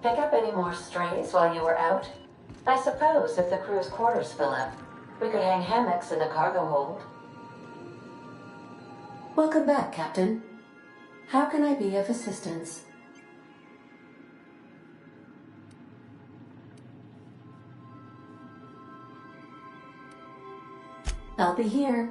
Pick up any more strays while you were out? I suppose if the crew's quarters fill up, we could hang hammocks in the cargo hold. Welcome back, Captain. How can I be of assistance? I'll be here.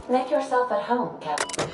Make yourself at home, Captain.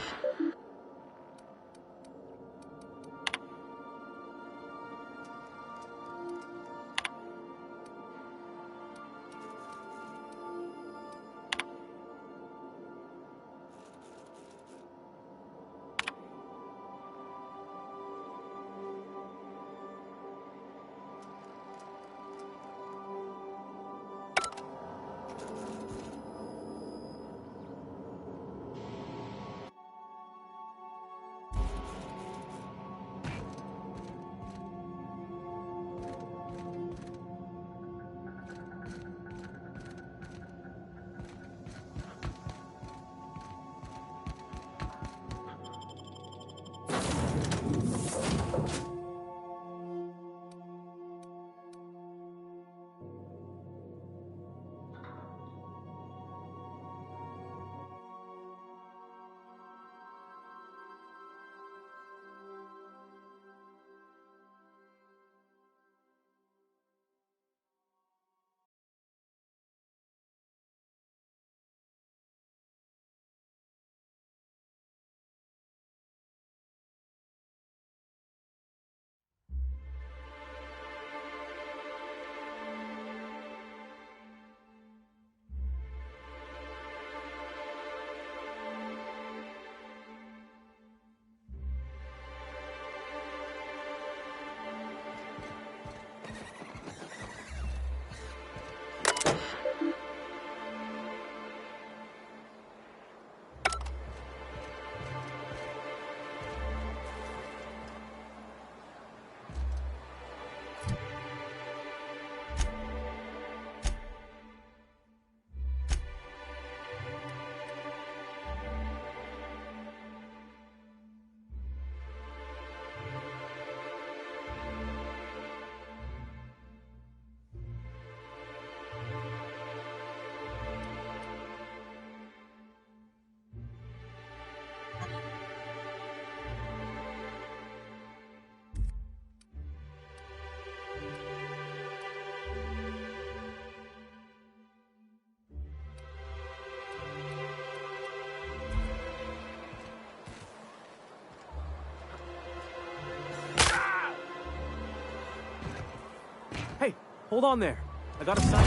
Hold on there. I got a sign.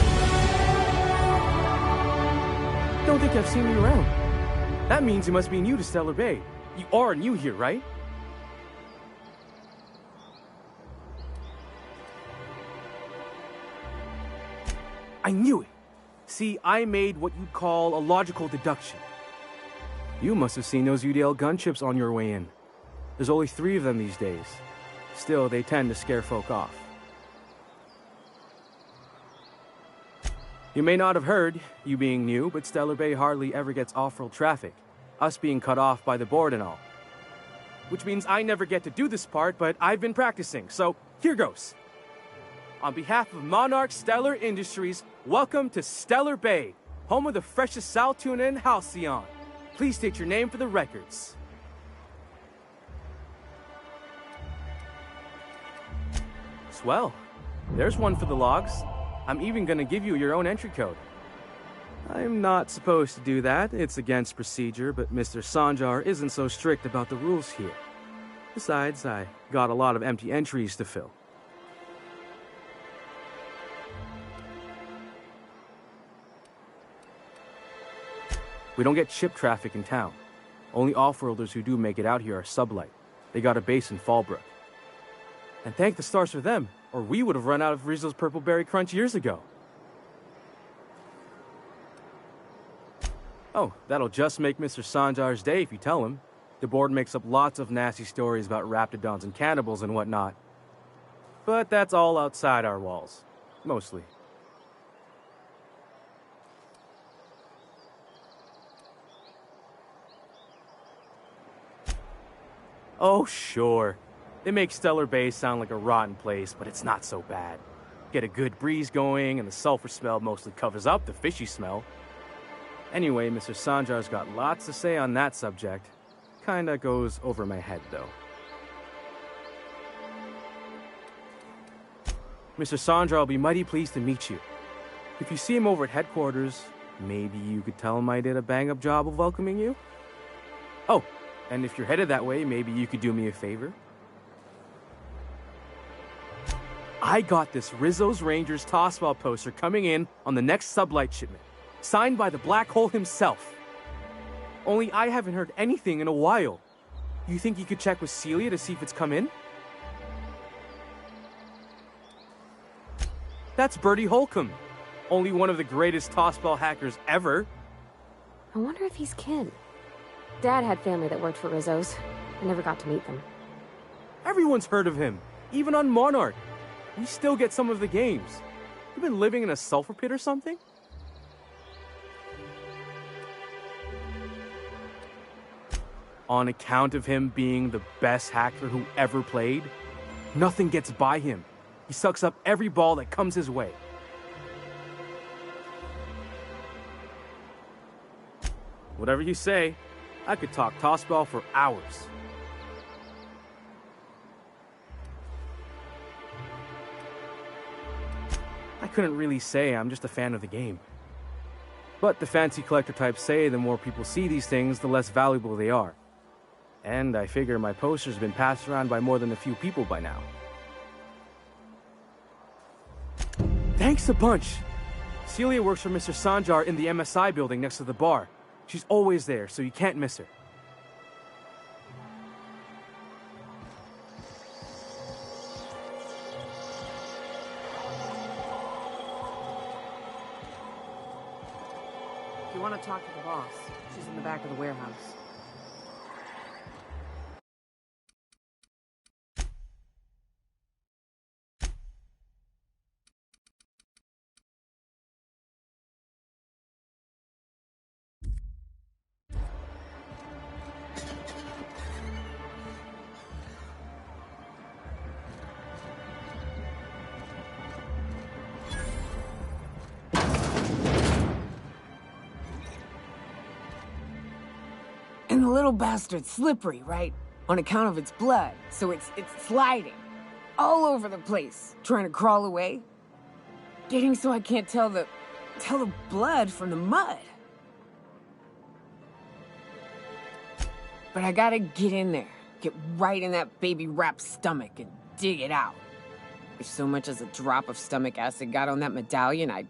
Don't think I've seen you around. That means you must be new to Stellar Bay. You are new here, right? I knew it. See, I made what you'd call a logical deduction. You must have seen those UDL gunships on your way in. There's only 3 of them these days. Still, they tend to scare folk off. You may not have heard, you being new, but Stellar Bay hardly ever gets off-world traffic, us being cut off by the board and all. Which means I never get to do this part, but I've been practicing, so here goes. On behalf of Monarch Stellar Industries, welcome to Stellar Bay, home of the freshest sal tuna and halcyon. Please state your name for the records. Swell. There's one for the logs. I'm even gonna give you your own entry code. I'm not supposed to do that. It's against procedure, but Mr. Sanjar isn't so strict about the rules here. Besides, I got a lot of empty entries to fill. We don't get ship traffic in town. Only off-worlders who do make it out here are sublight. They got a base in Fallbrook. And thank the stars for them, Or we would have run out of Rizzo's Purple Berry Crunch years ago. Oh, that'll just make Mr. Sanjar's day if you tell him. The board makes up lots of nasty stories about raptidons and cannibals and whatnot. But that's all outside our walls. Mostly. Oh, sure. They make Stellar Bay sound like a rotten place, but it's not so bad. Get a good breeze going, and the sulfur smell mostly covers up the fishy smell. Anyway, Mr. Sanjar's got lots to say on that subject. Kinda goes over my head, though. Mr. Sanjar will be mighty pleased to meet you. If you see him over at headquarters, maybe you could tell him I did a bang-up job of welcoming you? Oh, and if you're headed that way, maybe you could do me a favor? I got this Rizzo's Rangers tossball poster coming in on the next sublight shipment, signed by the Black Hole himself. Only I haven't heard anything in a while. You think you could check with Celia to see if it's come in? That's Bertie Holcomb, only one of the greatest tossball hackers ever. I wonder if he's kin. Dad had family that worked for Rizzo's. I never got to meet them. Everyone's heard of him, even on Monarch. We still get some of the games. You been living in a sulfur pit or something? On account of him being the best hacker who ever played, nothing gets by him. He sucks up every ball that comes his way. Whatever you say, I could talk tossball for hours. I couldn't really say I'm just a fan of the game. But the fancy collector types say the more people see these things, the less valuable they are. And I figure my poster's been passed around by more than a few people by now. Thanks a bunch. Celia works for Mr. Sanjar in the MSI building next to the bar. She's always there, so you can't miss her. If you want to talk to the boss, she's in the back of the warehouse. And the little bastard's slippery, right? On account of its blood, so it's sliding. All over the place, trying to crawl away. Getting so I can't tell the blood from the mud. But I gotta get in there, get right in that baby rap's stomach and dig it out. If so much as a drop of stomach acid got on that medallion,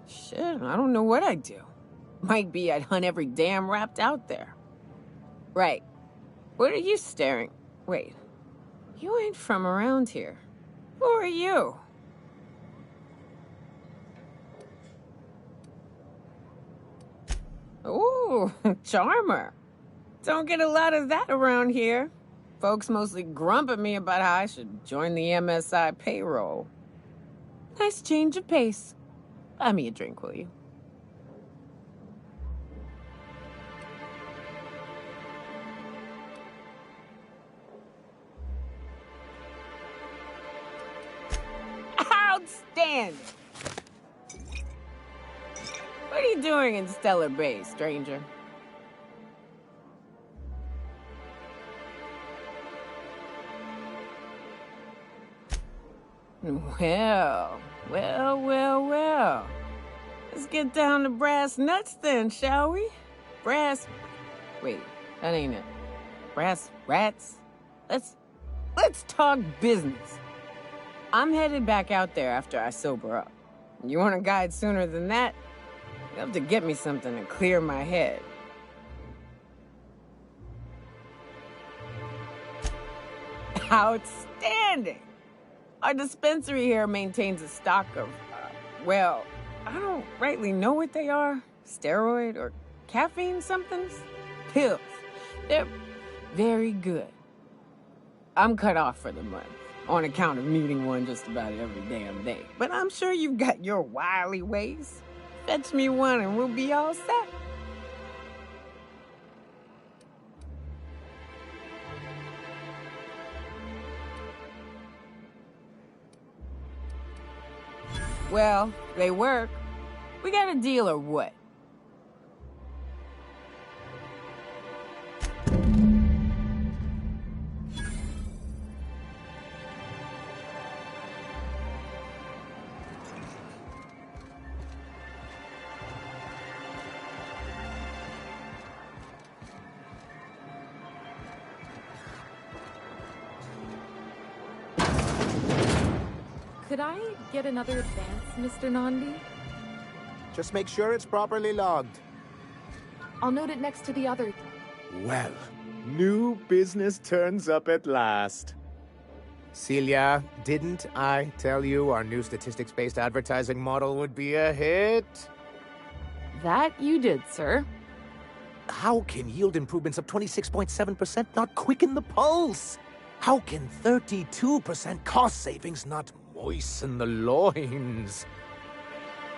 shit, I don't know what I'd do. Might be I'd hunt every damn rapt out there. Right. What are you staring? Wait. You ain't from around here. Who are you? Ooh, charmer. Don't get a lot of that around here. Folks mostly grump at me about how I should join the MSI payroll. Nice change of pace. Buy me a drink, will you? Outstanding! What are you doing in Stellar Bay, stranger? Well. Let's get down to brass nuts then, shall we? Wait, that ain't it. Brass rats? Let's talk business. I'm headed back out there after I sober up. You want a guide sooner than that? You have to get me something to clear my head. Outstanding! Our dispensary here maintains a stock of, well, I don't rightly know what they are. Steroid or caffeine somethings? Pills. They're very good. I'm cut off for the month, on account of needing one just about every damn day. But I'm sure you've got your wily ways. Fetch me one and we'll be all set. Well, they work. We got a deal or what? Could I get another advance, Mr. Nandi? Just make sure it's properly logged. I'll note it next to the other. Well, new business turns up at last. Celia, didn't I tell you our new statistics-based advertising model would be a hit? That you did, sir. How can yield improvements of 26.7% not quicken the pulse? How can 32% cost savings not moisten the loins?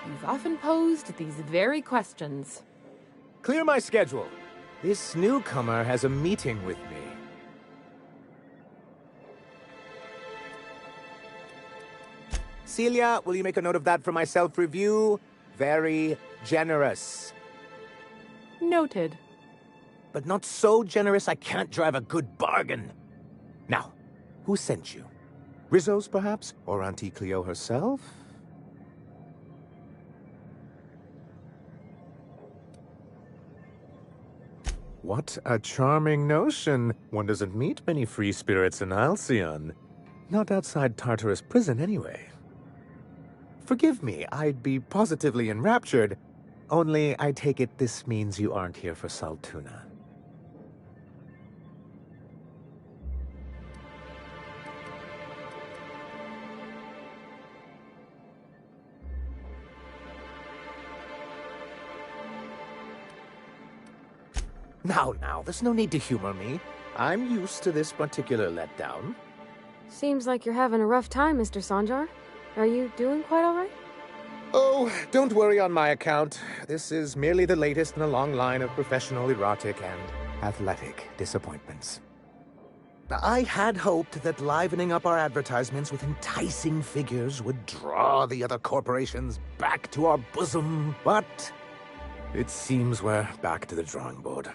You've often posed these very questions. Clear my schedule. This newcomer has a meeting with me. Celia, will you make a note of that for my self-review? Very generous. Noted. But not so generous I can't drive a good bargain. Now, who sent you? Rizzo's, perhaps? Or Auntie Cleo herself? What a charming notion. One doesn't meet many free spirits in Alcyon. Not outside Tartarus prison, anyway. Forgive me, I'd be positively enraptured. Only, I take it this means you aren't here for Saltuna. Now, there's no need to humor me. I'm used to this particular letdown. Seems like you're having a rough time, Mr. Sanjar. Are you doing quite all right? Oh, don't worry on my account. This is merely the latest in a long line of professional, erotic, and athletic disappointments. I had hoped that livening up our advertisements with enticing figures would draw the other corporations back to our bosom, but it seems we're back to the drawing board.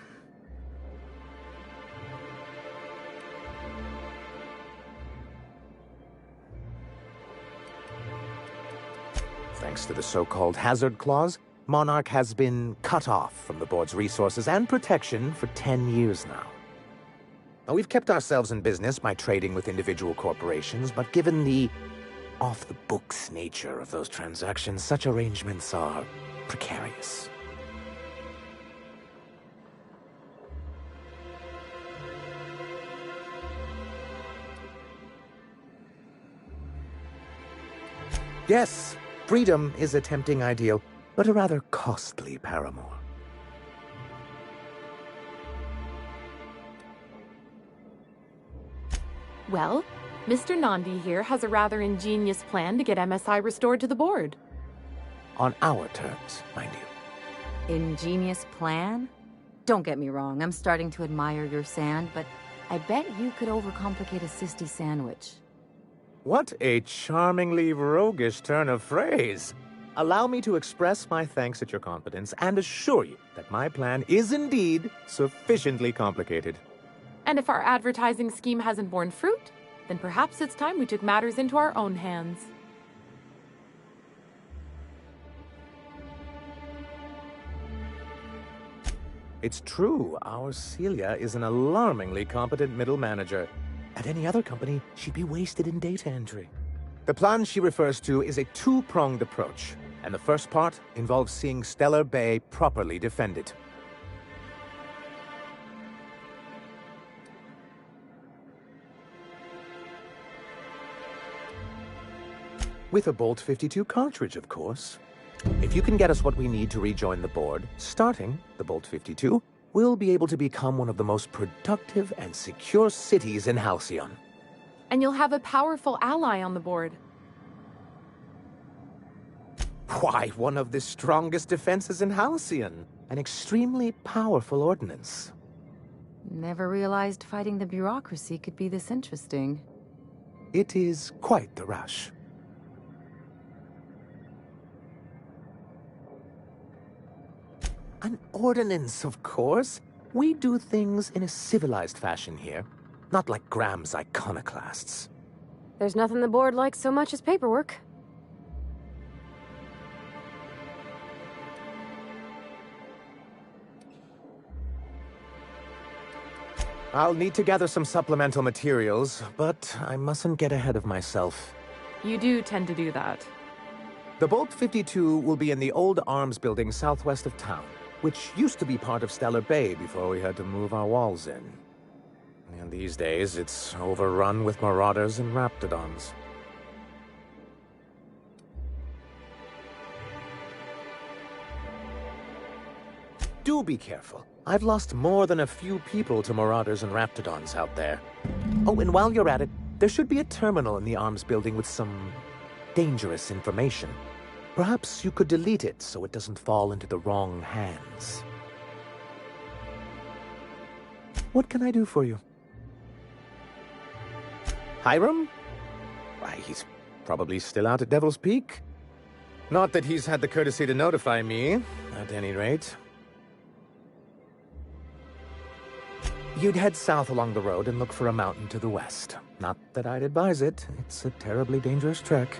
Thanks to the so-called hazard clause, Monarch has been cut off from the board's resources and protection for 10 years now. Now, we've kept ourselves in business by trading with individual corporations, but given the off-the-books nature of those transactions, such arrangements are precarious. Yes, freedom is a tempting ideal, but a rather costly paramour. Well, Mr. Nandi here has a rather ingenious plan to get MSI restored to the board. On our terms, mind you. Ingenious plan? Don't get me wrong, I'm starting to admire your sand, but I bet you could overcomplicate a sisty sandwich. What a charmingly roguish turn of phrase. Allow me to express my thanks at your confidence and assure you that my plan is indeed sufficiently complicated. And if our advertising scheme hasn't borne fruit, then perhaps it's time we took matters into our own hands. It's true, our Celia is an alarmingly competent middle manager. At any other company, she'd be wasted in data entry. The plan she refers to is a two-pronged approach, and the first part involves seeing Stellar Bay properly defended. With a Bolt 52 cartridge, of course. If you can get us what we need to rejoin the board, starting the Bolt 52, we'll be able to become one of the most productive and secure cities in Halcyon. And you'll have a powerful ally on the board. Why, one of the strongest defenses in Halcyon. An extremely powerful ordnance. Never realized fighting the bureaucracy could be this interesting. It is quite the rush. An ordinance, of course. We do things in a civilized fashion here, not like Graham's iconoclasts. There's nothing the board likes so much as paperwork. I'll need to gather some supplemental materials, but I mustn't get ahead of myself. You do tend to do that. The Bolt 52 will be in the old arms building southwest of town, which used to be part of Stellar Bay before we had to move our walls in. And these days, it's overrun with marauders and raptidons. Do be careful. I've lost more than a few people to marauders and raptidons out there. Oh, and while you're at it, there should be a terminal in the arms building with some dangerous information. Perhaps you could delete it so it doesn't fall into the wrong hands. What can I do for you? Hiram? Why, he's probably still out at Devil's Peak. Not that he's had the courtesy to notify me, at any rate. You'd head south along the road and look for a mountain to the west. Not that I'd advise it. It's a terribly dangerous trek.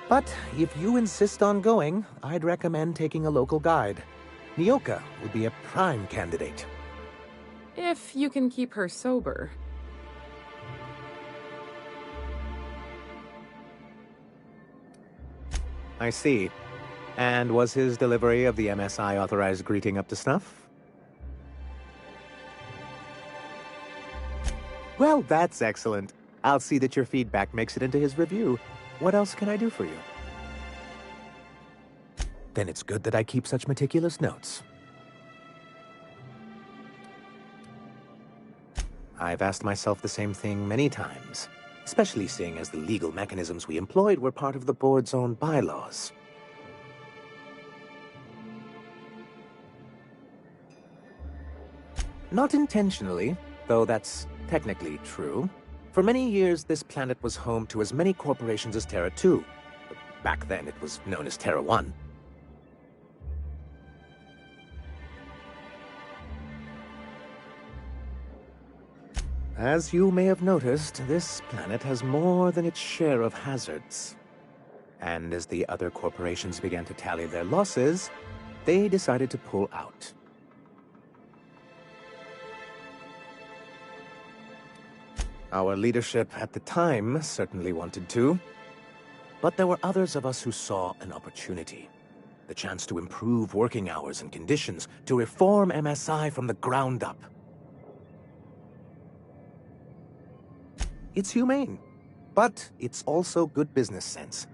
But if you insist on going, I'd recommend taking a local guide. Nyoka would be a prime candidate. If you can keep her sober. I see. And was his delivery of the MSI authorized greeting up to snuff? Well, that's excellent. I'll see that your feedback makes it into his review. What else can I do for you? Then it's good that I keep such meticulous notes. I've asked myself the same thing many times, especially seeing as the legal mechanisms we employed were part of the board's own bylaws. Not intentionally, though that's technically true. For many years, this planet was home to as many corporations as Terra 2. Back then, it was known as Terra 1. As you may have noticed, this planet has more than its share of hazards. And as the other corporations began to tally their losses, they decided to pull out. Our leadership at the time certainly wanted to, but there were others of us who saw an opportunity. The chance to improve working hours and conditions, to reform MSI from the ground up. It's humane, but it's also good business sense.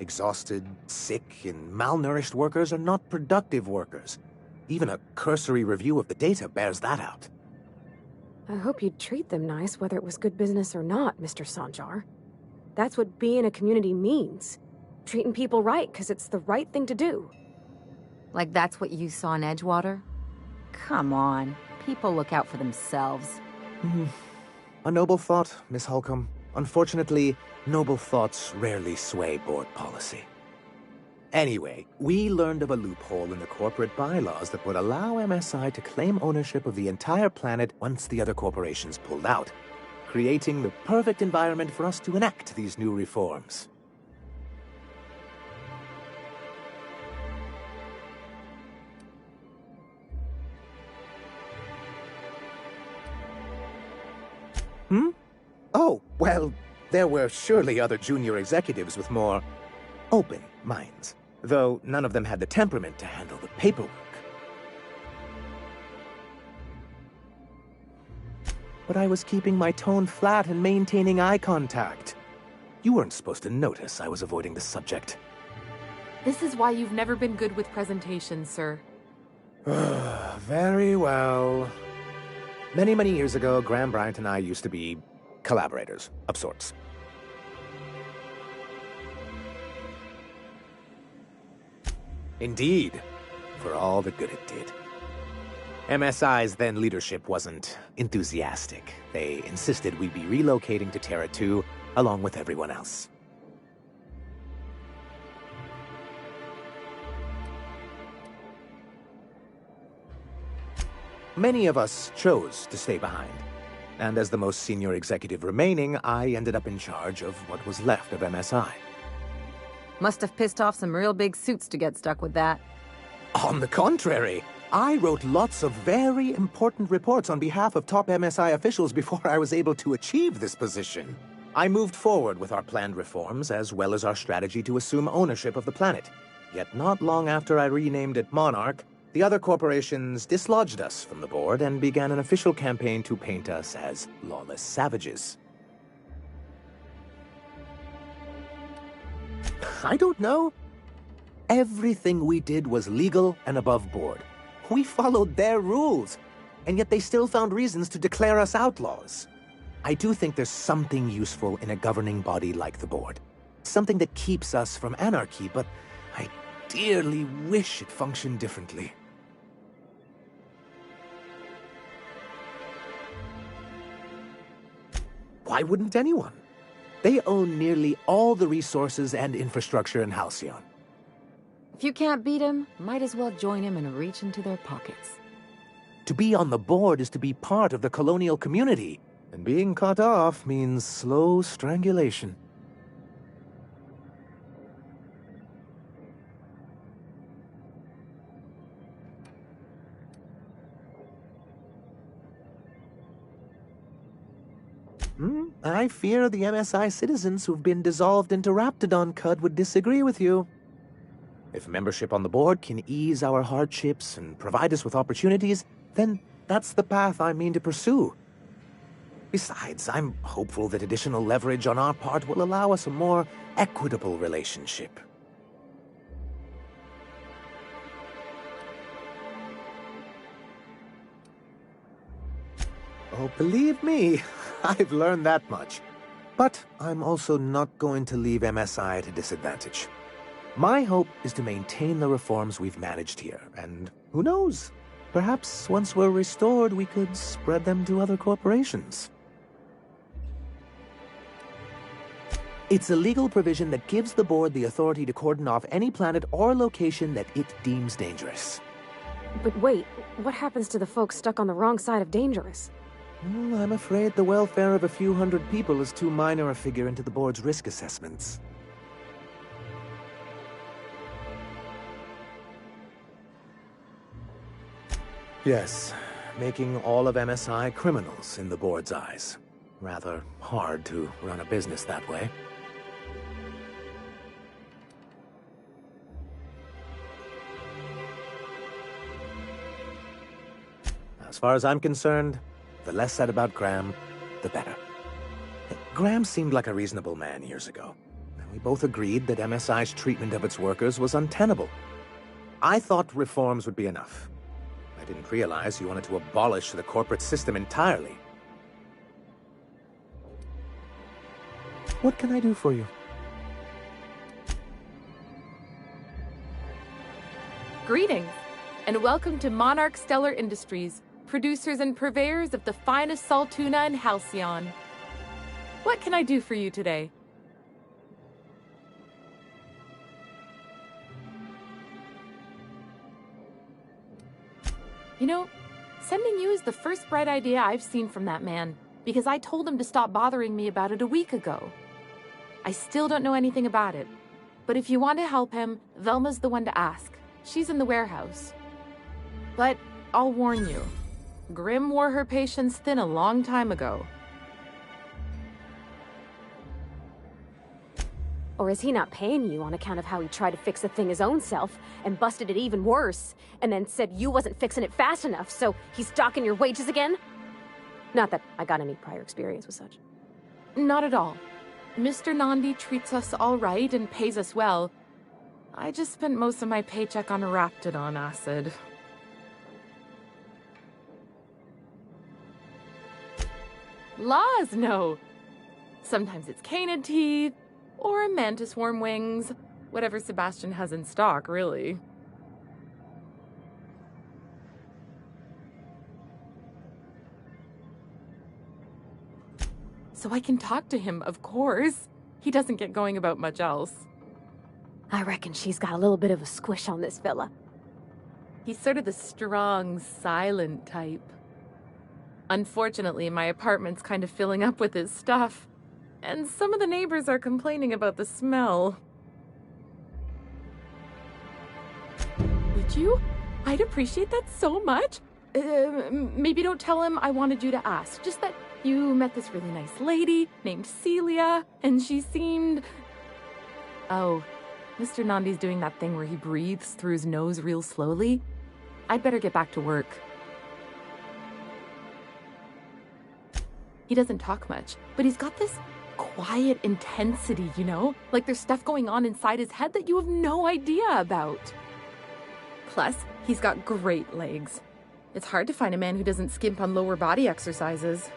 Exhausted, sick, and malnourished workers are not productive workers. Even a cursory review of the data bears that out. I hope you'd treat them nice, whether it was good business or not, Mr. Sanjar. That's what being a community means. Treating people right, because it's the right thing to do. Like that's what you saw in Edgewater? Come on. People look out for themselves. A noble thought, Miss Holcomb. Unfortunately, noble thoughts rarely sway board policy. Anyway, we learned of a loophole in the corporate bylaws that would allow MSI to claim ownership of the entire planet once the other corporations pulled out, creating the perfect environment for us to enact these new reforms. Oh, well, there were surely other junior executives with more open minds, though none of them had the temperament to handle the paperwork. But I was keeping my tone flat and maintaining eye contact. You weren't supposed to notice I was avoiding the subject. This is why you've never been good with presentations, sir. Very well. Many, many years ago, Graham Bryant and I used to be collaborators of sorts. Indeed, for all the good it did. MSI's then leadership wasn't enthusiastic. They insisted we'd be relocating to Terra 2 along with everyone else. Many of us chose to stay behind, and as the most senior executive remaining, I ended up in charge of what was left of MSI. Must have pissed off some real big suits to get stuck with that. On the contrary, I wrote lots of very important reports on behalf of top MSI officials before I was able to achieve this position. I moved forward with our planned reforms, as well as our strategy to assume ownership of the planet. Yet not long after I renamed it Monarch, the other corporations dislodged us from the board and began an official campaign to paint us as lawless savages. I don't know. Everything we did was legal and above board. We followed their rules, and yet they still found reasons to declare us outlaws. I do think there's something useful in a governing body like the board. Something that keeps us from anarchy, but I dearly wish it functioned differently. Why wouldn't anyone? They own nearly all the resources and infrastructure in Halcyon. If you can't beat him, might as well join him and reach into their pockets. To be on the board is to be part of the colonial community, and being cut off means slow strangulation. I fear the MSI citizens who've been dissolved into Raptidon Cud would disagree with you. If membership on the board can ease our hardships and provide us with opportunities, then that's the path I mean to pursue. Besides, I'm hopeful that additional leverage on our part will allow us a more equitable relationship. Oh, believe me, I've learned that much. But I'm also not going to leave MSI at a disadvantage. My hope is to maintain the reforms we've managed here, and who knows? Perhaps once we're restored, we could spread them to other corporations. It's a legal provision that gives the board the authority to cordon off any planet or location that it deems dangerous. But wait, what happens to the folks stuck on the wrong side of dangerous? I'm afraid the welfare of a few hundred people is too minor a figure into the board's risk assessments. Yes, making all of MSI criminals in the board's eyes. Rather hard to run a business that way. As far as I'm concerned, the less said about Graham, the better. Graham seemed like a reasonable man years ago, and we both agreed that MSI's treatment of its workers was untenable. I thought reforms would be enough. I didn't realize you wanted to abolish the corporate system entirely. What can I do for you? Greetings, and welcome to Monarch Stellar Industries, producers and purveyors of the finest salt tuna in Halcyon. What can I do for you today? You know, sending you is the first bright idea I've seen from that man, because I told him to stop bothering me about it a week ago. I still don't know anything about it, but if you want to help him, Velma's the one to ask. She's in the warehouse. But I'll warn you, Grim wore her patience thin a long time ago. Or is he not paying you on account of how he tried to fix the thing his own self and busted it even worse, and then said you wasn't fixing it fast enough, so he's docking your wages again? Not that I got any prior experience with such. Not at all. Mr. Nandi treats us all right and pays us well. I just spent most of my paycheck on Raptidon acid. Laws, no. Sometimes it's canid teeth, or mantis worm wings. Whatever Sebastian has in stock, really. So I can talk to him, of course. He doesn't get going about much else. I reckon she's got a little bit of a squish on this fella. He's sort of the strong, silent type. Unfortunately, my apartment's kind of filling up with his stuff, and some of the neighbors are complaining about the smell. Would you? I'd appreciate that so much. Maybe don't tell him I wanted you to ask, just that you met this really nice lady named Celia, and she seemed... Oh, Mr. Nandi's doing that thing where he breathes through his nose real slowly. I'd better get back to work. He doesn't talk much, but he's got this quiet intensity, you know? Like there's stuff going on inside his head that you have no idea about. Plus, he's got great legs. It's hard to find a man who doesn't skimp on lower body exercises.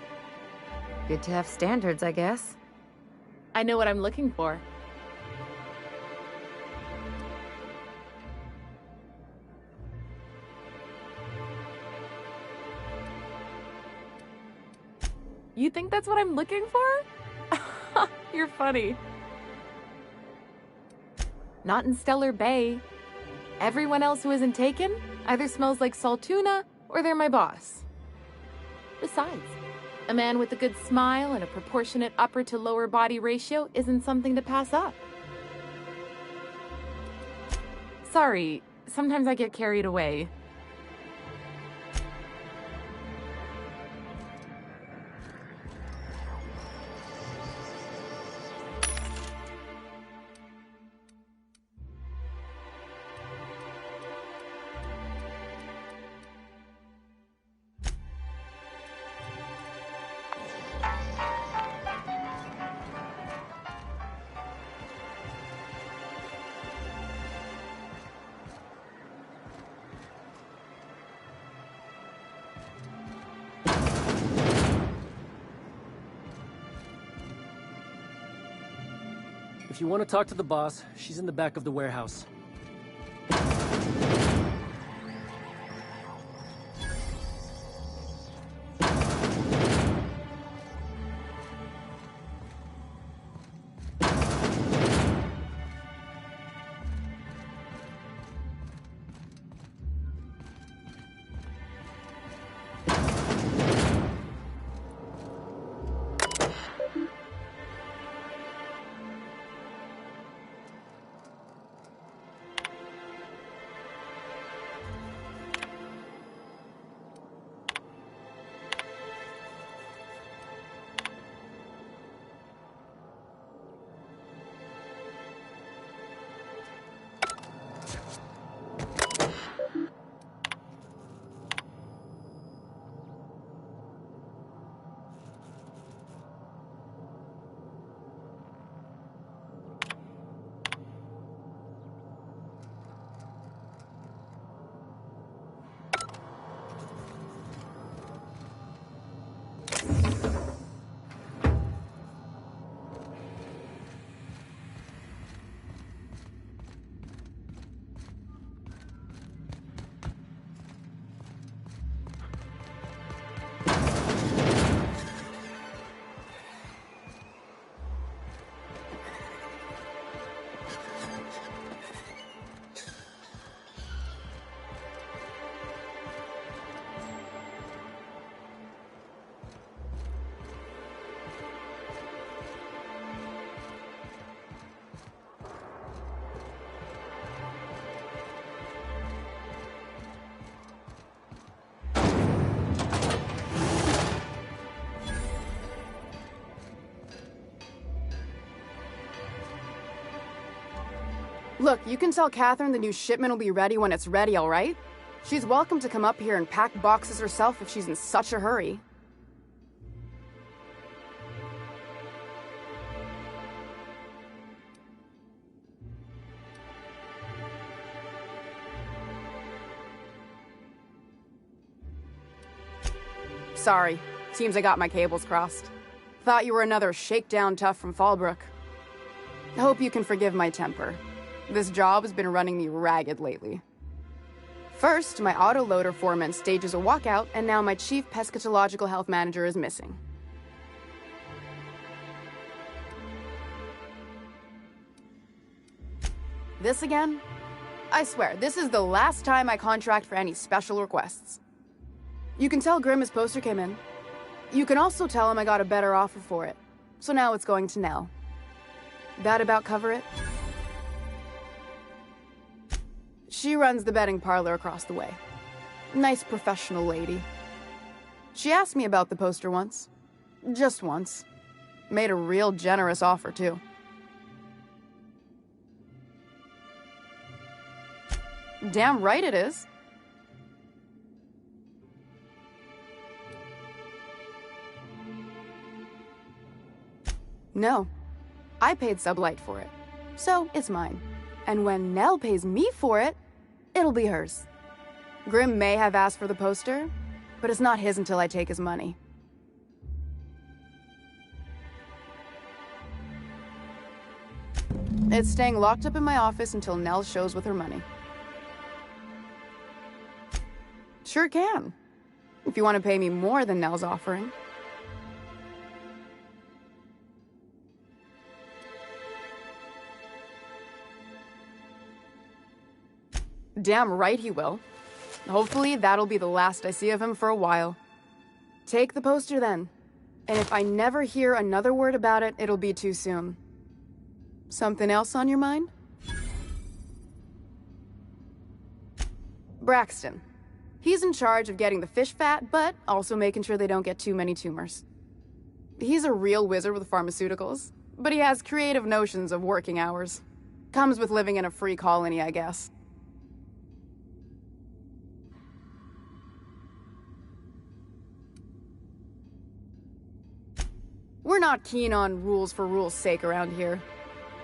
Good to have standards, I guess. I know what I'm looking for. You think that's what I'm looking for? You're funny. Not in Stellar Bay. Everyone else who isn't taken either smells like Saltuna or they're my boss. Besides, a man with a good smile and a proportionate upper to lower body ratio isn't something to pass up. Sorry, sometimes I get carried away. If you want to talk to the boss, she's in the back of the warehouse. Look, you can tell Catherine the new shipment will be ready when it's ready, all right? She's welcome to come up here and pack boxes herself if she's in such a hurry. Sorry. Seems I got my cables crossed. Thought you were another shakedown tough from Fallbrook. Hope you can forgive my temper. This job has been running me ragged lately. First, my autoloader foreman stages a walkout, and now my chief pescatological health manager is missing. This again? I swear, this is the last time I contract for any special requests. You can tell Grimm his poster came in. You can also tell him I got a better offer for it. So now it's going to Nell. That about cover it? She runs the betting parlor across the way. Nice professional lady. She asked me about the poster once. Just once. Made a real generous offer, too. Damn right it is. No. I paid Sublight for it. So, it's mine. And when Nell pays me for it, it'll be hers. Grimm may have asked for the poster, but it's not his until I take his money. It's staying locked up in my office until Nell shows with her money. Sure can. If you want to pay me more than Nell's offering. Damn right he will. Hopefully that'll be the last I see of him for a while. Take the poster then. And if I never hear another word about it, it'll be too soon. Something else on your mind? Braxton. He's in charge of getting the fish fat, but also making sure they don't get too many tumors. He's a real wizard with pharmaceuticals, but he has creative notions of working hours. Comes with living in a free colony, I guess. We're not keen on rules for rules' sake around here.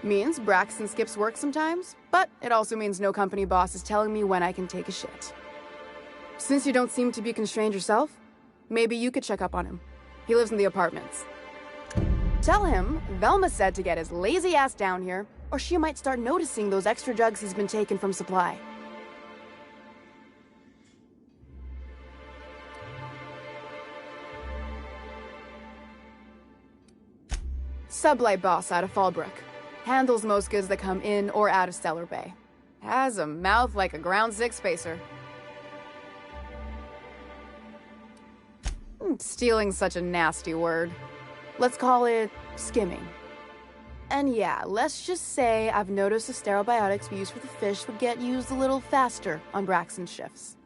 Means Braxton skips work sometimes, but it also means no company boss is telling me when I can take a shit. Since you don't seem to be constrained yourself, maybe you could check up on him. He lives in the apartments. Tell him Velma said to get his lazy ass down here, or she might start noticing those extra drugs he's been taking from supply. Sublight boss out of Fallbrook. Handles most goods that come in or out of Stellar Bay. Has a mouth like a Ground 6 spacer. Stealing's such a nasty word. Let's call it skimming. And yeah, let's just say I've noticed the sterile biotics we use for the fish would get used a little faster on Braxton's shifts.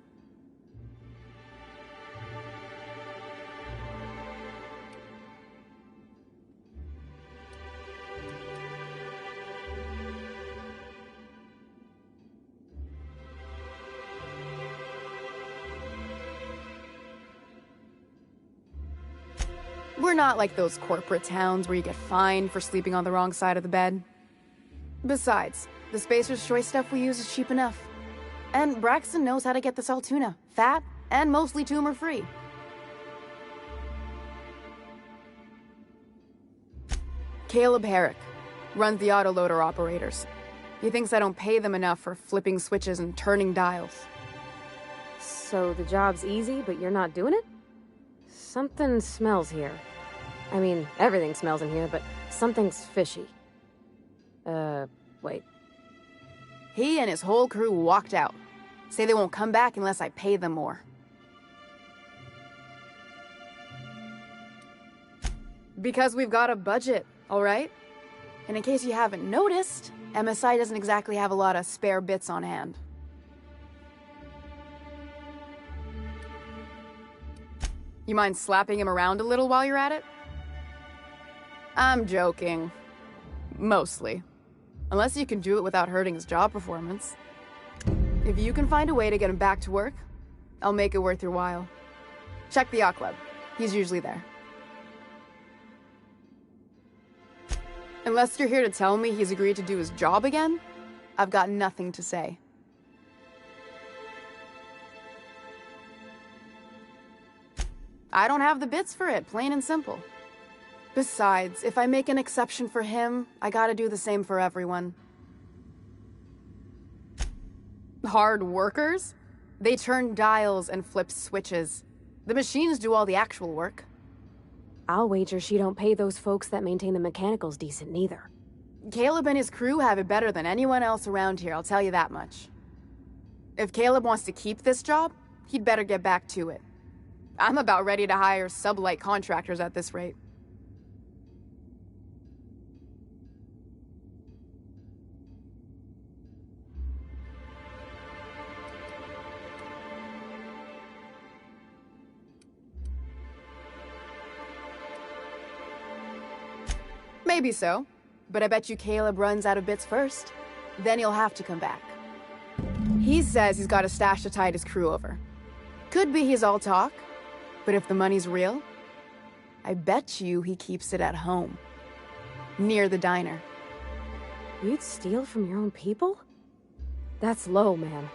We're not like those corporate towns where you get fined for sleeping on the wrong side of the bed. Besides, the Spacer's Choice stuff we use is cheap enough. And Braxton knows how to get this all tuna, fat, and mostly tumor-free. Caleb Herrick runs the autoloader operators. He thinks I don't pay them enough for flipping switches and turning dials. So the job's easy, but you're not doing it? Something smells here. I mean, everything smells in here, but something's fishy. Wait. He and his whole crew walked out. Say they won't come back unless I pay them more. Because we've got a budget, all right? And in case you haven't noticed, MSI doesn't exactly have a lot of spare bits on hand. You mind slapping him around a little while you're at it? I'm joking. Mostly. Unless you can do it without hurting his job performance. If you can find a way to get him back to work, I'll make it worth your while. Check the yacht club. He's usually there. Unless you're here to tell me he's agreed to do his job again, I've got nothing to say. I don't have the bits for it, plain and simple. Besides, if I make an exception for him, I gotta do the same for everyone. Hard workers? They turn dials and flip switches. The machines do all the actual work. I'll wager she don't pay those folks that maintain the mechanicals decent neither. Caleb and his crew have it better than anyone else around here, I'll tell you that much. If Caleb wants to keep this job, he'd better get back to it. I'm about ready to hire sublight contractors at this rate. Maybe so, but I bet you Caleb runs out of bits first. Then he'll have to come back. He says he's got a stash to tide his crew over. Could be he's all talk, but if the money's real, I bet you he keeps it at home. Near the diner. You'd steal from your own people? That's low, man.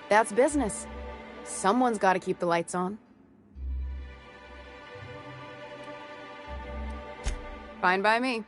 That's business. Someone's got to keep the lights on. Fine by me.